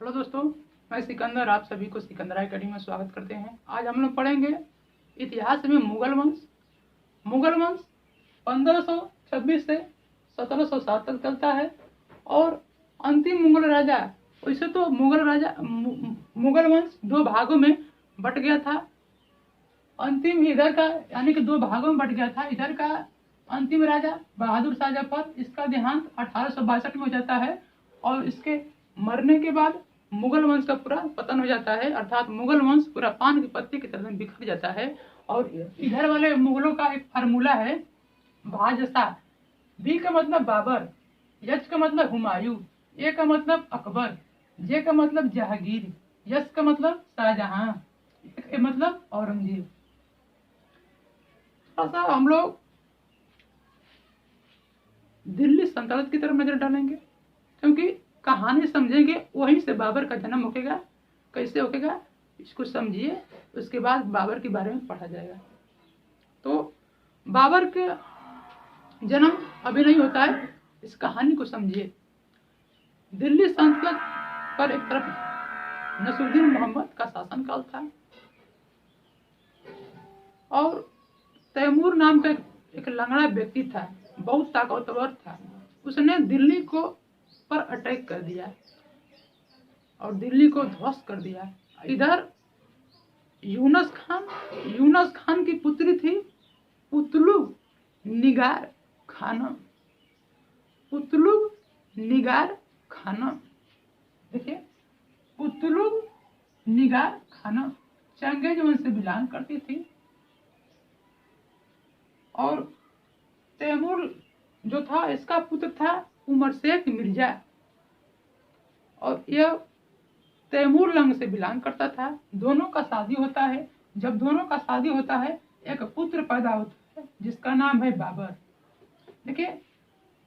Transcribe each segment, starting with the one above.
Hello दोस्तों, मैं सिकंदर आप सभी को सिकंदर एकेडमी में स्वागत करते हैं। आज हम लोग पढ़ेंगे इतिहास में मुगल वंश। मुगल वंश 1526 से 1707 तक चलता है और अंतिम मुगल राजा, वैसे तो मुगल वंश दो भागों में बट गया था। अंतिम इधर का यानी कि दो भागों में बट गया था। इधर का अंतिम राजा बहादुर शाह जफर, इसका देहांत 1862 में हो जाता है और इसके मरने के बाद मुगल वंश का पूरा पतन हो जाता है, अर्थात मुगल वंश पूरा पान की पत्ती की तरह बिखर जाता है। और इधर वाले मुगलों का एक फार्मूला है भाजसा। बी का मतलब बाबर, यच का मतलब हुमायूं, ए का मतलब अकबर, जे का मतलब जहांगीर, यस का मतलब शाहजहां, ए मतलब औरंगजेब। थोड़ा सा हम लोग दिल्ली सल्तनत की तरफ नजर डालेंगे, क्योंकि कहानी समझेंगे वहीं से बाबर का जन्म होगा। कैसे होगा इसको समझिए, उसके बाद बाबर के बारे में पढ़ा जाएगा। तो बाबर के जन्म अभी नहीं होता है, इस कहानी को समझिए। दिल्ली सल्तनत पर एक तरफ नसीरुद्दीन मोहम्मद का शासनकाल था और तैमूर नाम का एक लंगड़ा व्यक्ति था, बहुत ताकतवर था। उसने दिल्ली को पर अटैक कर दिया और दिल्ली को ध्वस्त कर दिया। इधर यूनुस खान की पुत्री थी उतलुग निगार खानम। उतलुग निगार खानम, देखिए उतलुग निगार खानम चंगेज वंश से बिलोंग करती थी। और तैमूर जो था, इसका पुत्र था उमर शेख मिर्जा और यह तैमूर लंग से बिलोंग करता था। दोनों का शादी होता है। जब दोनों का शादी होता है एक पुत्र पैदा होता है जिसका नाम है बाबर। देखिए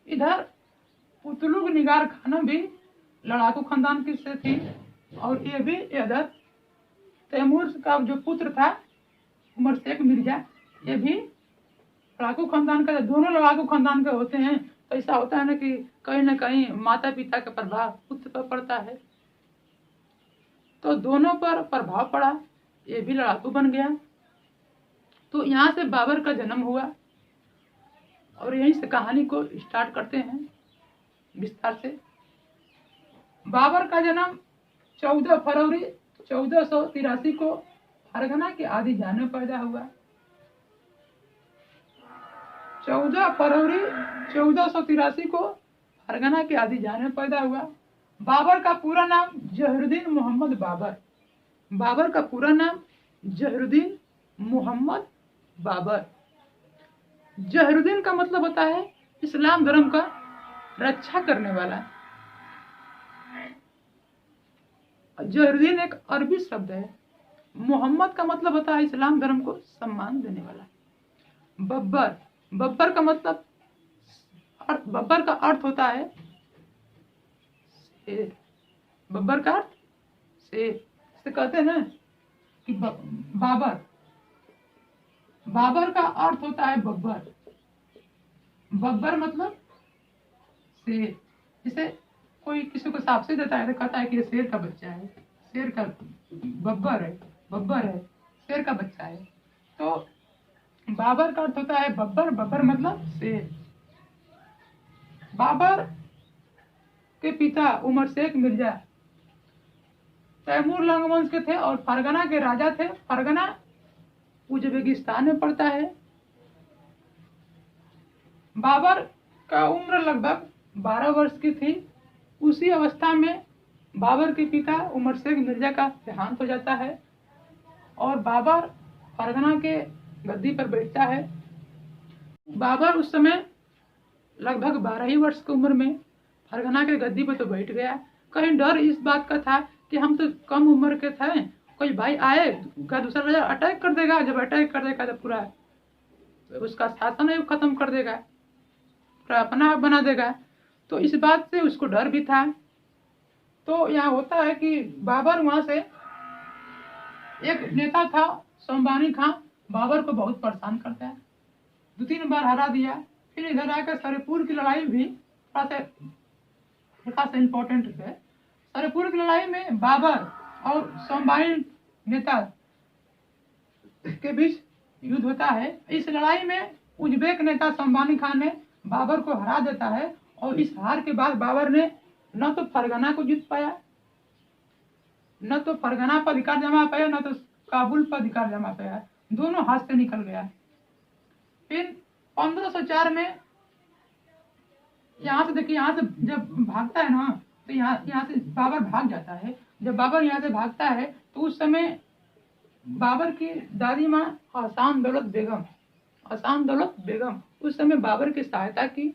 इधर उतलुग निगार खानम भी लड़ाकू खानदान की से थी और ये भी इधर तैमूर का जो पुत्र था उमर शेख मिर्जा, ये भी लड़ाकू खानदान का। दोनों लड़ाकू खानदान के होते हैं तो ऐसा होता है ना कहीं माता पिता का प्रभाव पुत्र पर पड़ता है, तो दोनों पर प्रभाव पड़ा, ये भी लड़ाकू बन गया। तो यहाँ से बाबर का जन्म हुआ और यहीं से कहानी को स्टार्ट करते हैं विस्तार से। बाबर का जन्म 14 फरवरी 1483 को फरगना के आदिजान में पैदा हुआ। 14 फरवरी 1483 को फरगना के आदिजान में पैदा हुआ। बाबर का पूरा नाम जहरुद्दीन मोहम्मद बाबर। बाबर का पूरा नाम जहरुद्दीन मोहम्मद बाबर। जहरुद्दीन का मतलब होता है इस्लाम धर्म का रक्षा करने वाला। जहरुद्दीन एक अरबी शब्द है। मोहम्मद का मतलब होता है इस्लाम धर्म को सम्मान देने वाला। बब्बर, बब्बर का मतलब, बब्बर का अर्थ होता है शेर। बब्बर का अर्थ शेर। इसे कहते हैं कि बाबर, बाबर का अर्थ होता है बब्बर। बब्बर मतलब शेर। जैसे कोई किसी को साफ से देता है तो कहता है कि ये शेर का बच्चा है, शेर का बब्बर है, बब्बर है, शेर का बच्चा है। तो बाबर का अर्थ होता है बब्बर, बब्बर मतलब शेर। बाबर के पिता उमर शेख मिर्जा तैमूर लंग वंश के थे और फरगना के राजा थे। फरगना उज्बेकिस्तान में पड़ता है। बाबर का उम्र लगभग 12 वर्ष की थी। उसी अवस्था में बाबर के पिता उमर शेख मिर्जा का देहांत हो जाता है और बाबर फरगना के गद्दी पर बैठता है। बाबर उस समय लगभग 12 ही वर्ष की उम्र में फरगना के गद्दी पर तो बैठ गया। कहीं डर इस बात का था कि हम तो कम उम्र के थे, कोई भाई आए का दूसरा राजा अटैक कर देगा, जब अटैक कर देगा तो पूरा उसका शासन ही खत्म कर देगा, पूरा अपना बना देगा। तो इस बात से उसको डर भी था। तो यहाँ होता है कि बाबर वहां से एक नेता था संबानी खां, बाबर को बहुत परेशान करता है, 2-3 बार हरा दिया। फिर इधर आकर सरीपुर की लड़ाई भी थोड़ा सा इम्पोर्टेंट है। सरपुर की लड़ाई में बाबर और संभाई नेता के बीच युद्ध होता है। इस लड़ाई में उज्बेक नेता संबानी खान ने बाबर को हरा देता है और इस हार के बाद बाबर ने न तो फरगना को जीत पाया, न तो फरगना पर अधिकार जमा पाया, न तो काबुल पर अधिकार जमा पाया, दोनों हाथ से निकल गया। फिर 1504 में यहाँ से देखिए, यहाँ से जब भागता है ना तो यहाँ से बाबर भाग जाता है। जब बाबर यहाँ से भागता है तो उस समय बाबर की दादी माँ हसान दौलत बेगम उस समय बाबर की सहायता की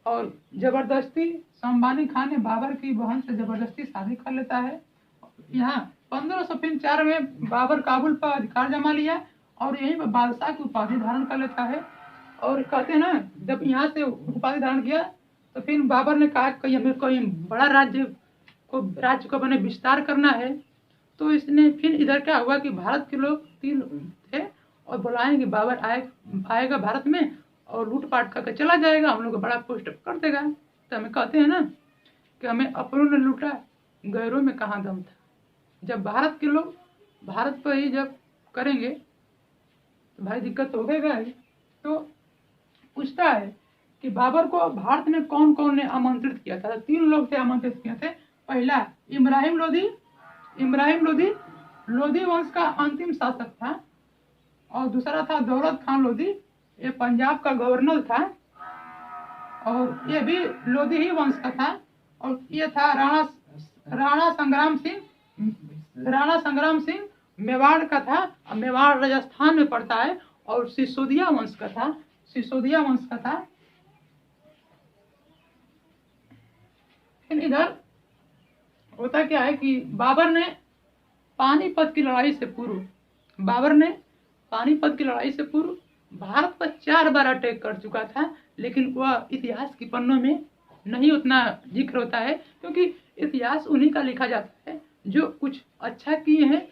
और जबरदस्ती संबानी खान ने बाबर की बहन से जबरदस्ती शादी कर लेता है। यहाँ 1504 में बाबर काबुल पर अधिकार जमा लिया और यहीं पर बादशाह की उपाधि धारण कर लेता है। और कहते हैं ना, जब यहाँ से उपाधि धारण किया तो फिर बाबर ने कहा कि हमें कोई बड़ा राज्य को बने विस्तार करना है। तो इसने फिर इधर क्या हुआ कि भारत के लोग 3 थे और बुलाए कि बाबर आएगा भारत में और लूटपाट करके चला जाएगा, हम लोग को बड़ा पोस्ट कर देगा। तो हमें कहते हैं ना कि हमें अपनों ने लूटा, गैरों में कहाँ दम था। जब भारत के लोग भारत पर ही जब करेंगे तो भाई दिक्कत तो होगा ही। तो पूछता है कि बाबर को भारत में कौन कौन ने आमंत्रित किया था। 3 लोग थे आमंत्रित किए थे। पहला इब्राहिम लोधी वंश का अंतिम शासक था और दूसरा था दौलत खान लोधी, ये पंजाब का गवर्नर था और ये भी लोधी ही वंश का था। और ये था राणा संग्राम सिंह मेवाड़ का था, मेवाड़ राजस्थान में पड़ता है और सिसोदिया वंश का था। इधर होता क्या है कि बाबर ने पानीपत की लड़ाई से पूर्व भारत पर 4 बार अटैक कर चुका था, लेकिन वह इतिहास की पन्नों में नहीं उतना जिक्र होता है, क्योंकि इतिहास उन्हीं का लिखा जाता है जो कुछ अच्छा किए हैं,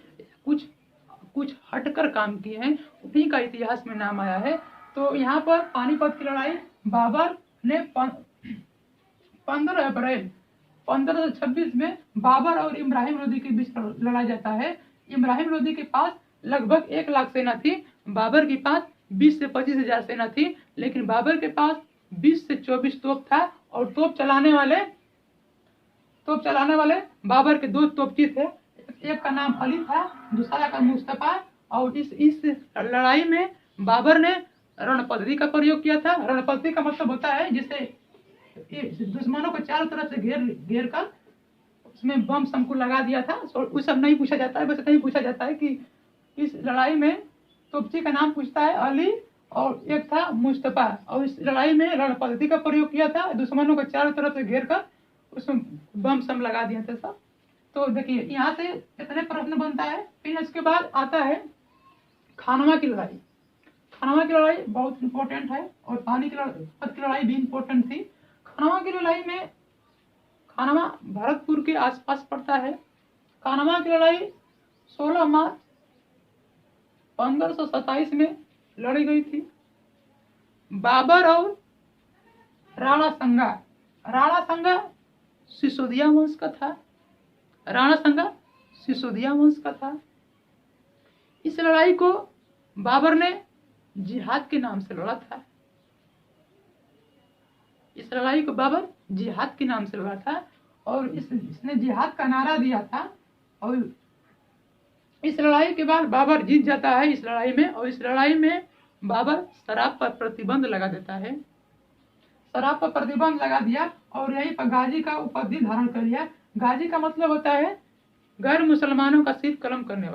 कुछ हटकर काम किए हैं, उन्हीं का इतिहास में नाम आया है। तो यहाँ पर पानीपत की लड़ाई बाबर ने 15 अप्रैल 1526 में बाबर और इब्राहिम लोधी के बीच लड़ा जाता है। इब्राहिम लोधी के पास लगभग 1 लाख सेना थी, बाबर के पास 20 से 25 हजार सेना थी, लेकिन बाबर के पास 20 से 24 तोप था और तोप चलाने वाले बाबर के 2 तोपची थे। एक का नाम अली था, दूसरा का मुस्तफा। और इस लड़ाई में बाबर ने रणपद्धति का प्रयोग किया था। रणपद्धति का मतलब होता है जिसे दुश्मनों को चारों तरफ से घेर कर उसमें बम सबको लगा दिया था। उस सब नहीं पूछा जाता है, बस नहीं पूछा जाता है कि इस लड़ाई में तोपची का नाम पूछता है अली और एक था मुस्तफा। और इस लड़ाई में रणपद्धति का प्रयोग किया था, दुश्मनों को चारों तरफ से घेर कर उसमें बम सब लगा दिया था सब। तो देखिए यहाँ से इतने प्रश्न बनता है। फिर इसके बाद आता है खानवा की लड़ाई। खानवा की लड़ाई बहुत इंपॉर्टेंट है और पानीपत की लड़ाई भी इंपॉर्टेंट थी। खानवा की लड़ाई में खानवा भरतपुर के आसपास पड़ता है। खानवा की लड़ाई 16 मार्च 1527 में लड़ी गई थी। बाबर और राणा संगा सिसोदिया वंश का था। इस लड़ाई को बाबर ने जिहाद के नाम से लड़ा था। और इसने जिहाद का नारा दिया था। और इस लड़ाई के बाद बाबर जीत जाता है इस लड़ाई में। और इस लड़ाई में बाबर शराब पर प्रतिबंध लगा देता है। शराब पर प्रतिबंध लगा दिया और यहीं पर गाजी का उपाधि धारण कर लिया। गाजी का मतलब होता है गैर मुसलमानों का सिर कलम करने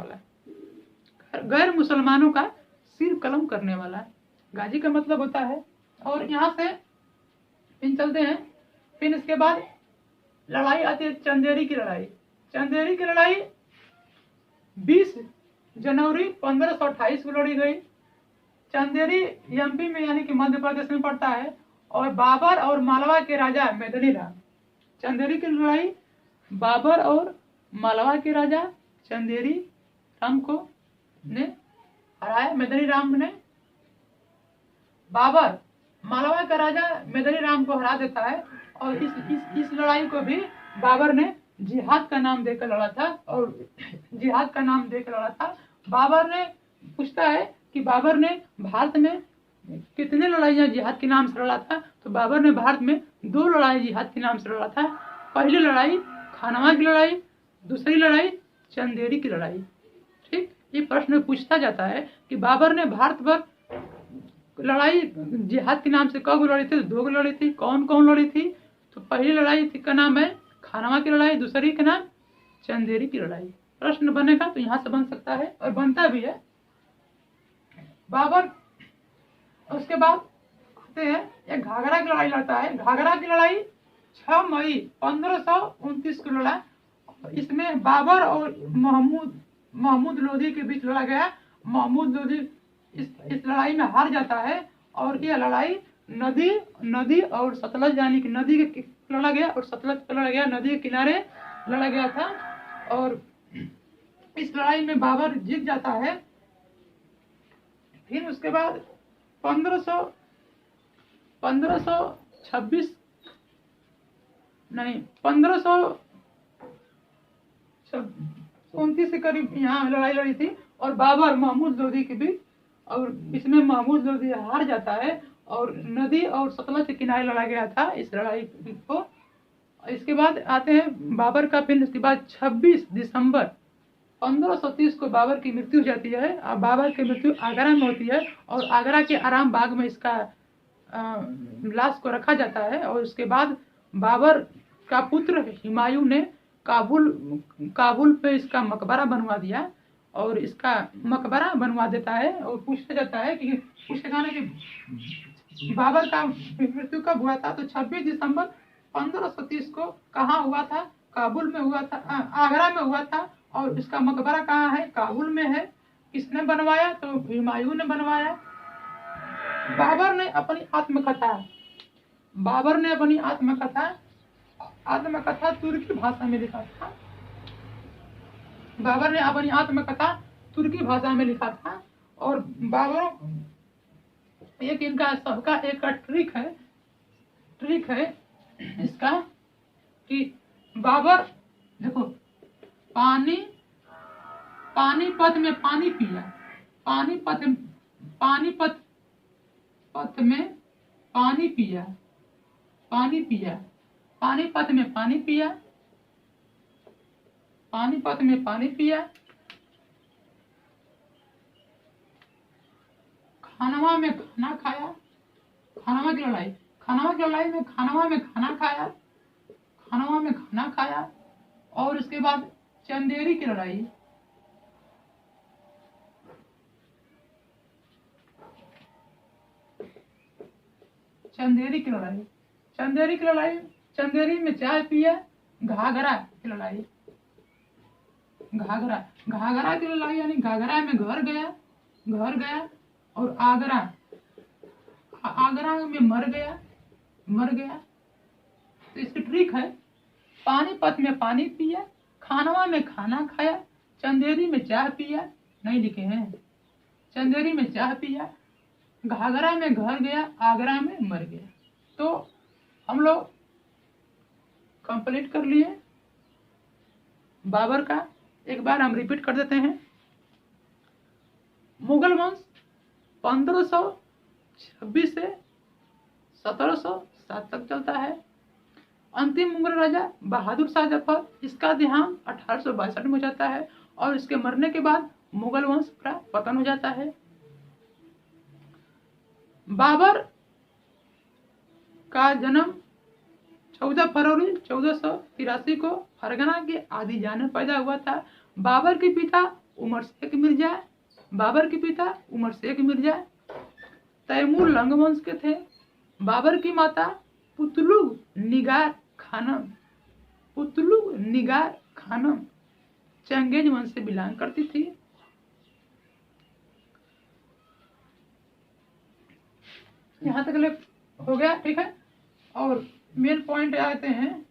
वाला। गाजी का मतलब होता है। और यहाँ से फिर चलते हैं। फिर इसके बाद लड़ाई आती है चंदेरी की लड़ाई 20 जनवरी 1528 को लड़ी गई। चंदेरी एमपी में यानी कि मध्य प्रदेश में पड़ता है। और बाबर और मालवा के राजा मेदिनी राम, चंदेरी की लड़ाई बाबर और मालवा के राजा चंदेरी राम को ने हराया। मेदिनी राम ने बाबर मालवा का राजा मेदिनी राम को हरा देता है। और इस लड़ाई को भी बाबर ने जिहाद का नाम देकर लड़ा था, और जिहाद का नाम देकर लड़ा था। बाबर ने, पूछता है कि बाबर ने भारत में कितने लड़ाइयाँ जिहाद के नाम से लड़ा था, तो बाबर ने भारत में 2 लड़ाई जिहाद के नाम से लड़ा था। पहली लड़ाई खानवा की लड़ाई, दूसरी लड़ाई चंदेरी की लड़ाई। ठीक, ये प्रश्न पूछता जाता है कि बाबर ने भारत पर लड़ाई जिहाद के नाम से कब लड़ी थी, 2 लड़ी थी, कौन कौन लड़ी थी। तो पहली लड़ाई का नाम है खानवा की लड़ाई, दूसरी का नाम चंदेरी की लड़ाई। प्रश्न बनेगा तो यहाँ से बन सकता है और बनता भी है। बाबर उसके बाद आते हैं, एक घाघरा की लड़ाई लड़ता है। घाघरा की लड़ाई 6 मई 1529 को लड़ा। इसमें बाबर और महमूद लोधी के बीच लड़ा गया। महमूद लोधी इस लड़ाई में हार जाता है, और यह लड़ाई नदी और सतलज, यानी कि नदी के लड़ा गया और सतलज पर लड़ा गया, नदी के किनारे लड़ा गया था। और इस लड़ाई में बाबर जीत जाता है। फिर उसके बाद 1529 के करीब यहाँ लड़ाई लड़ी थी, और बाबर महमूद लोधी के बीच, और इसमें महमूद लोधी हार जाता है, और नदी और सतलज के किनारे लड़ा गया था इस लड़ाई को। इसके बाद आते हैं बाबर का। फिर इसके बाद 26 दिसंबर 1530 को बाबर की मृत्यु हो जाती है। और बाबर की मृत्यु आगरा में होती है, और आगरा के आराम बाग में इसका लाश को रखा जाता है। और उसके बाद बाबर का पुत्र हुमायूं ने काबुल पे इसका मकबरा बनवा दिया, और इसका मकबरा बनवा देता है। और पूछा जाता है कि बाबर का मृत्यु कब हुआ था, तो 26 दिसंबर 1530 को कहाँ हुआ था, काबुल में हुआ था, आगरा में हुआ था। और इसका मकबरा कहाँ है, काबुल में है। किसने बनवाया, तो हुमायूं ने बनवाया। बाबर ने अपनी आत्मकथा तुर्की भाषा में लिखा था। बाबर ने अपनी आत्मकथा तुर्की भाषा में लिखा था। और बाबर एक इनका सबका एक ट्रिक है इसका, कि बाबर देखो, पानीपत में पानी पिया, पानीपत में पानी पिया, पानीपत में पानी पिया, पानीपत में पानी पिया, खानवा में खाना खाया, खानवा की लड़ाई में खानवा में खाना खाया। और उसके बाद चंदेरी की लड़ाई, चंदेरी में चाय पिया। घाघरा की लड़ाई यानी घाघरा में घर गया, और आगरा में मर गया। तो इसकी ट्रिक है, पानीपत में पानी पिया, खानवा में खाना खाया, चंदेरी में चाय पिया, नहीं लिखे हैं, चंदेरी में चाय पिया, घाघरा में घर गया, आगरा में मर गया। तो हम लोग कंप्लीट कर लिए बाबर का। एक बार हम रिपीट कर देते हैं। मुगल वंश 1526 से 1707 तक चलता है। अंतिम मुगल राजा बहादुर शाह जफर, इसका देहांत 1862 में हो जाता है, और इसके मरने के बाद मुगल वंश का पतन हो जाता है। बाबर का जन्म 14 फरवरी 1483 को फरगना के आदिजान में पैदा हुआ था। बाबर के पिता उमर शेख मिर्जा तैमूर लंग वंश के थे। बाबर की माता पुतलुग निगार खानम चंगेज वंश से बिलोंग करती थी। यहाँ तक हो गया, ठीक है। और मेन पॉइंट आते हैं,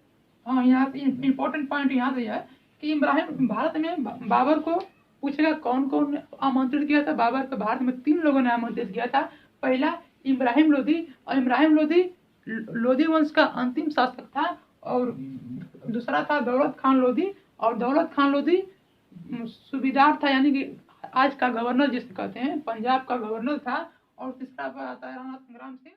हाँ, यहाँ इम्पोर्टेंट पॉइंट यहाँ से है कि इब्राहिम भारत में बाबर को पूछेगा कौन कौन आमंत्रित किया था। बाबर को भारत में 3 लोगों ने आमंत्रित किया था। पहला इब्राहिम लोधी, और इब्राहिम लोधी वंश का अंतिम शासक था। और दूसरा था दौलत खान लोधी, और दौलत खान लोधी सूबेदार था, यानी कि आज का गवर्नर जिसे कहते हैं, पंजाब का गवर्नर था। और तीसरा पर आता है राणा संग्राम सिंह